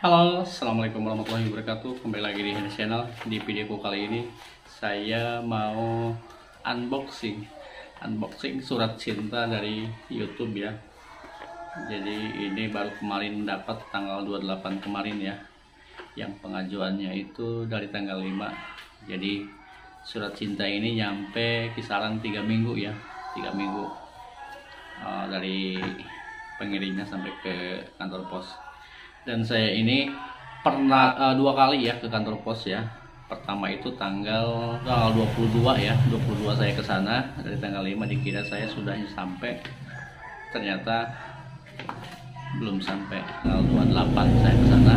Halo, assalamualaikum warahmatullahi wabarakatuh. Kembali lagi di Henry Channel. Di videoku kali ini saya mau unboxing surat cinta dari YouTube ya. Jadi ini baru kemarin dapat tanggal 28 kemarin ya. Yang pengajuannya itu dari tanggal 5. Jadi surat cinta ini nyampe kisaran 3 minggu ya. 3 minggu dari pengirimnya sampai ke kantor pos. Dan saya ini pernah 2 kali ya ke kantor pos ya. Pertama itu tanggal 22 ya, 22 saya ke sana. Dari tanggal 5 dikira saya sudah sampai, ternyata belum sampai. Tanggal 28 saya ke sana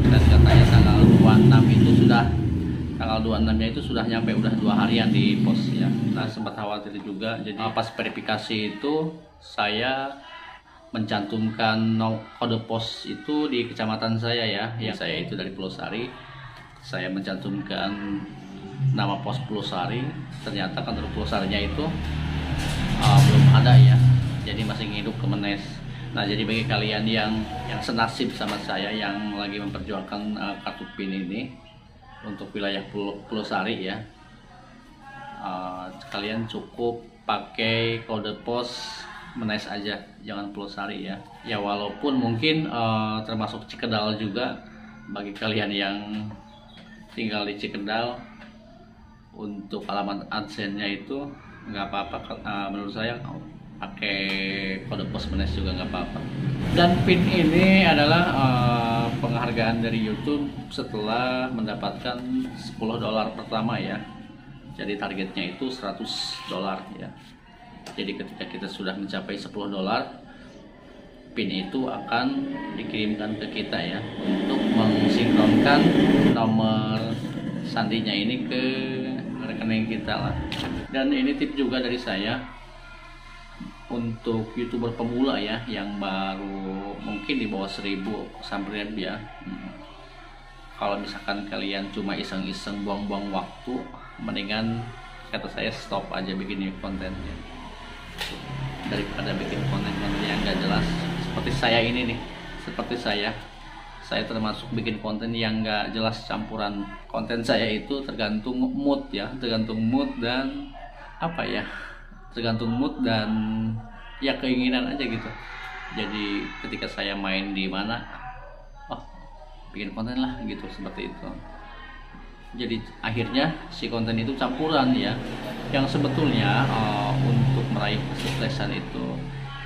dan katanya tanggal 26 itu sudah, tanggal 26 nya itu sudah nyampe, udah 2 harian di pos ya. Nah sempat khawatir juga. Jadi pas verifikasi itu saya mencantumkan kode pos itu di kecamatan saya ya, yang saya itu dari Pulau Sari. Saya mencantumkan nama pos Pulau Sari, ternyata kantor Pulau Sarinya itu belum ada ya, jadi masih hidup Kemenes. Nah jadi bagi kalian yang senasib sama saya yang lagi memperjuangkan kartu PIN ini untuk wilayah Pulau Sari ya, kalian cukup pakai kode pos Menes aja, jangan Pulau Sari ya. Ya walaupun mungkin termasuk Cikedal juga, bagi kalian yang tinggal di Cikedal, untuk alamat adsennya itu nggak apa-apa. Menurut saya pakai kode pos Menes juga nggak apa-apa. Dan PIN ini adalah penghargaan dari YouTube setelah mendapatkan $10 pertama ya. Jadi targetnya itu $100 ya. Jadi ketika kita sudah mencapai $10, PIN itu akan dikirimkan ke kita ya, untuk mensinkronkan nomor sandinya ini ke rekening kita lah. Dan ini tip juga dari saya untuk YouTuber pemula ya, yang baru mungkin di bawah 1000 subscriber ya. Kalau misalkan kalian cuma iseng-iseng buang-buang waktu, mendingan kata saya stop aja bikin kontennya, daripada bikin konten-konten yang gak jelas. Seperti saya ini nih, seperti saya termasuk bikin konten yang gak jelas. Campuran konten saya itu tergantung mood ya, tergantung mood dan apa ya, tergantung mood dan ya keinginan aja gitu. Jadi ketika saya main di mana, oh bikin konten lah gitu, seperti itu. Jadi akhirnya si konten itu campuran ya, yang sebetulnya untuk meraih kesuksesan itu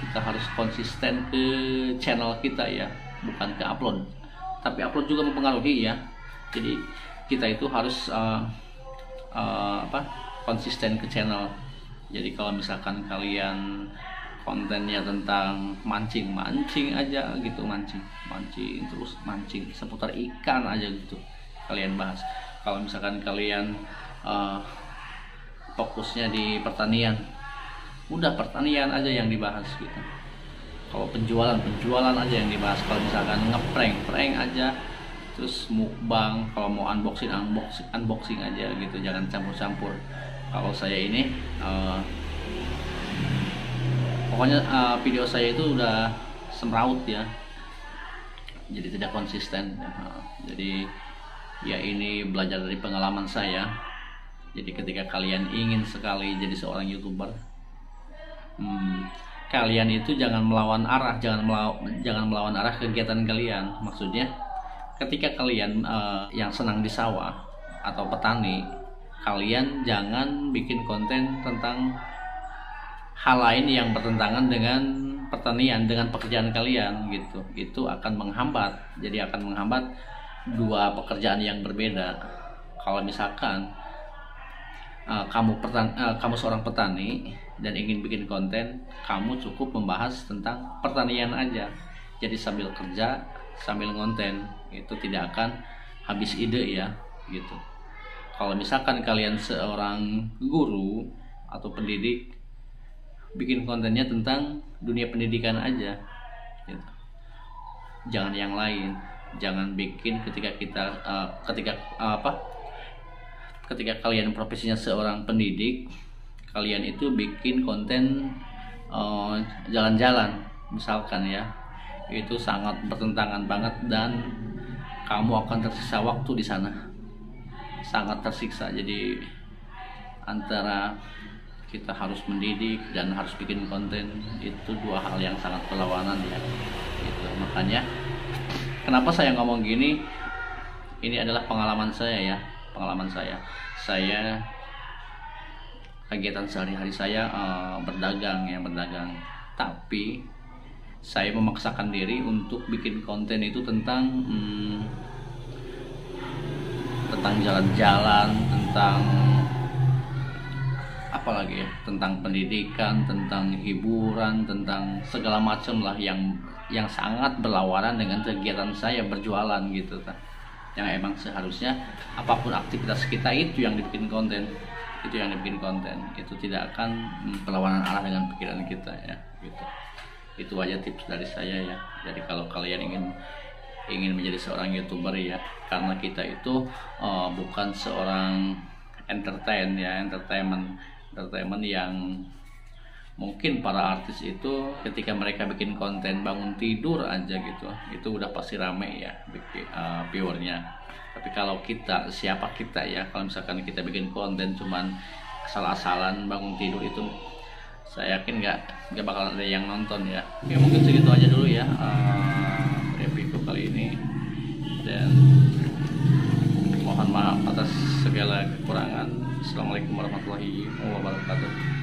kita harus konsisten ke channel kita ya, bukan ke upload. Tapi upload juga mempengaruhi ya. Jadi kita itu harus konsisten ke channel. Jadi kalau misalkan kalian kontennya tentang mancing aja gitu, mancing terus, mancing seputar ikan aja gitu kalian bahas. Kalau misalkan kalian fokusnya di pertanian, udah pertanian aja yang dibahas gitu. Kalau penjualan aja yang dibahas. Kalau misalkan ngeprank aja, terus mukbang, kalau mau unboxing aja gitu, jangan campur-campur. Kalau saya ini pokoknya video saya itu udah semraut ya, jadi tidak konsisten. Jadi ya ini belajar dari pengalaman saya. Jadi ketika kalian ingin sekali jadi seorang YouTuber, kalian itu jangan melawan arah, jangan melawan arah kegiatan kalian. Maksudnya ketika kalian yang senang di sawah atau petani, kalian jangan bikin konten tentang hal lain yang bertentangan dengan pertanian, dengan pekerjaan kalian gitu. Itu akan menghambat. Jadi akan menghambat dua pekerjaan yang berbeda. Kalau misalkan kamu seorang petani dan ingin bikin konten, kamu cukup membahas tentang pertanian aja. Jadi sambil kerja, sambil ngonten, itu tidak akan habis ide ya gitu. Kalau misalkan kalian seorang guru atau pendidik, bikin kontennya tentang dunia pendidikan aja gitu. Jangan yang lain. Jangan bikin ketika kalian profesinya seorang pendidik, kalian itu bikin konten jalan-jalan misalkan ya, itu sangat bertentangan banget dan kamu akan tersiksa waktu di sana, sangat tersiksa. Jadi antara kita harus mendidik dan harus bikin konten, itu dua hal yang sangat berlawanan ya. Itu makanya kenapa saya ngomong gini, ini adalah pengalaman saya ya, pengalaman saya kegiatan sehari-hari saya berdagang ya, berdagang. Tapi saya memaksakan diri untuk bikin konten itu tentang jalan-jalan, tentang apalagi ya, tentang pendidikan, tentang hiburan, tentang segala macam lah yang sangat berlawanan dengan kegiatan saya berjualan gitu kan. Yang emang seharusnya apapun aktivitas kita itu yang dibikin konten, itu tidak akan berlawanan arah dengan pikiran kita ya gitu. Itu aja tips dari saya ya. Jadi kalau kalian ingin menjadi seorang YouTuber ya, karena kita itu bukan seorang entertainment yang mungkin para artis itu ketika mereka bikin konten bangun tidur aja gitu, itu udah pasti rame ya viewernya. Tapi kalau kita, siapa kita ya, kalau misalkan kita bikin konten cuman asal-asalan bangun tidur, itu saya yakin nggak bakal ada yang nonton ya. Oke, mungkin segitu aja dulu ya review kali ini, dan mohon maaf atas segala kekurangan. Assalamualaikum warahmatullahi wabarakatuh.